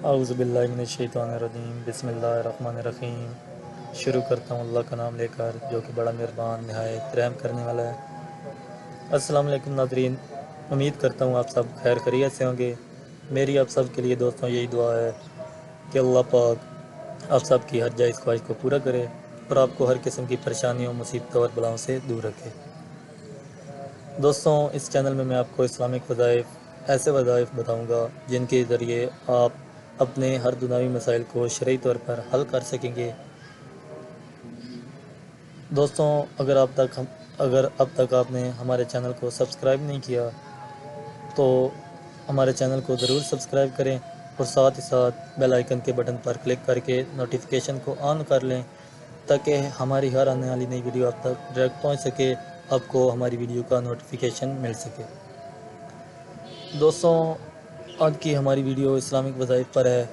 اعوذ باللہ من الشیطان الرجیم، بسم اللہ الرحمن الرحیم۔ شروع کرتا ہوں اللہ کا نام لے کر جو کہ بڑا مہربان نہایت رحم کرنے والا ہے۔ السلام علیکم ناظرین، امید کرتا ہوں آپ سب خیر خیریت سے ہوں گے۔ میری آپ سب کے لیے دوستوں یہی دعا ہے کہ اللہ پاک آپ سب کی ہر جائز خواہش کو پورا کرے اور آپ کو ہر قسم کی پریشانیوں، مصیبتوں اور بلاؤں سے دور رکھے۔ دوستوں، اس چینل میں آپ کو اسلامک وظائف، ایسے وظائف بتاؤں گا جن کے ذریعے آپ اپنے ہر دنیاوی مسائل کو شرعی طور پر حل کر سکیں گے۔ دوستوں، اگر اب تک آپ نے ہمارے چینل کو سبسکرائب نہیں کیا تو ہمارے چینل کو ضرور سبسکرائب کریں اور ساتھ ہی ساتھ بیل آئیکن کے بٹن پر کلک کر کے نوٹیفیکیشن کو آن کر لیں تاکہ ہماری ہر آنے والی نئی ویڈیو آپ تک ڈائریکٹ پہنچ سکے، آپ کو ہماری ویڈیو کا نوٹیفیکیشن مل سکے۔ دوستوں، آج کی ہماری ویڈیو اسلامک وظائف پر ہے۔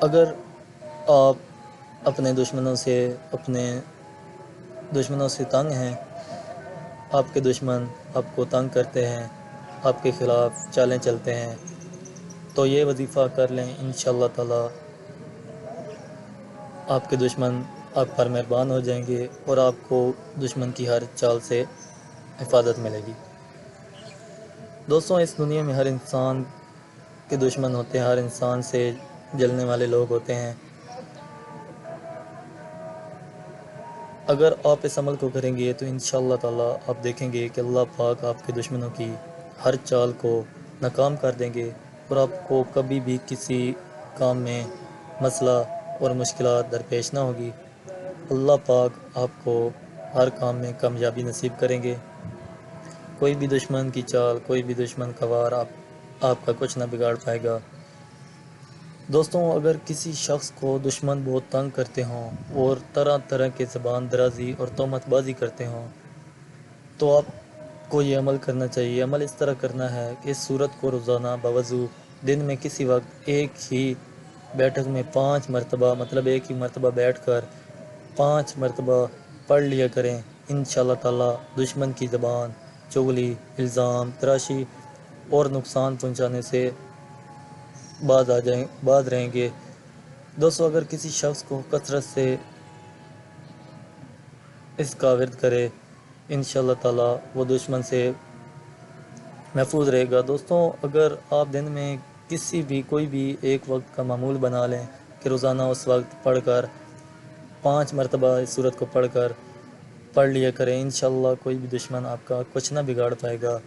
اگر آپ اپنے دشمنوں سے تنگ ہیں، آپ کے دشمن آپ کو تنگ کرتے ہیں، آپ کے خلاف چالیں چلتے ہیں، تو یہ وظیفہ کر لیں، انشاءاللہ تعالی آپ کے دشمن آپ پر مہربان ہو جائیں گے اور آپ کو دشمن کی ہر چال سے حفاظت ملے گی۔ دوستوں، اس دنیا میں ہر انسان کے دشمن ہوتے ہیں، ہر انسان سے جلنے والے لوگ ہوتے ہیں۔ اگر آپ اس عمل کو کریں گے تو انشاءاللہ تعالی آپ دیکھیں گے کہ اللہ پاک آپ کے دشمنوں کی ہر چال کو ناکام کر دیں گے اور آپ کو کبھی بھی کسی کام میں مسئلہ اور مشکلات درپیش نہ ہوگی۔ اللہ پاک آپ کو ہر کام میں کامیابی نصیب کریں گے۔ کوئی بھی دشمن کی چال، کوئی بھی دشمن کا وار آپ کا کچھ نہ بگاڑ پائے گا۔ دوستوں، اگر کسی شخص کو دشمن بہت تنگ کرتے ہوں اور طرح طرح کے زبان درازی اور تہمت بازی کرتے ہوں تو آپ کو یہ عمل کرنا چاہیے۔ عمل اس طرح کرنا ہے کہ اس سورت کو روزانہ بوضو دن میں کسی وقت ایک ہی بیٹھک میں 5 مرتبہ، مطلب ایک ہی مرتبہ بیٹھ کر 5 مرتبہ پڑھ لیا کریں۔ انشاءاللہ تعالی دشمن کی زبان، چغلی، الزام تراشی اور نقصان پہنچانے سے باز رہیں گے۔ دوستو، اگر کسی شخص کو کثرت سے اس کا ورد کرے، انشاءاللہ تعالی وہ دشمن سے محفوظ رہے گا۔ دوستوں، اگر آپ دن میں کوئی بھی ایک وقت کا معمول بنا لیں کہ روزانہ اس وقت پڑھ کر 5 مرتبہ اس سورت کو پڑھ لیا کریں، انشاءاللہ کوئی بھی دشمن آپ کا کچھ نہ بگاڑ پائے گا،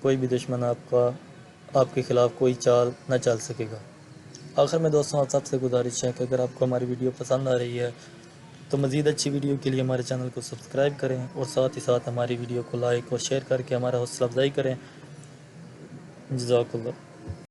کوئی بھی دشمن آپ کے خلاف کوئی چال نہ چل سکے گا۔ آخر میں دوستوں، آپ سب سے گزارش ہے کہ اگر آپ کو ہماری ویڈیو پسند آ رہی ہے تو مزید اچھی ویڈیو کے لیے ہمارے چینل کو سبسکرائب کریں اور ساتھ ہی ساتھ ہماری ویڈیو کو لائک اور شیئر کر کے ہمارا حوصلہ افزائی کریں۔ جزاک اللہ۔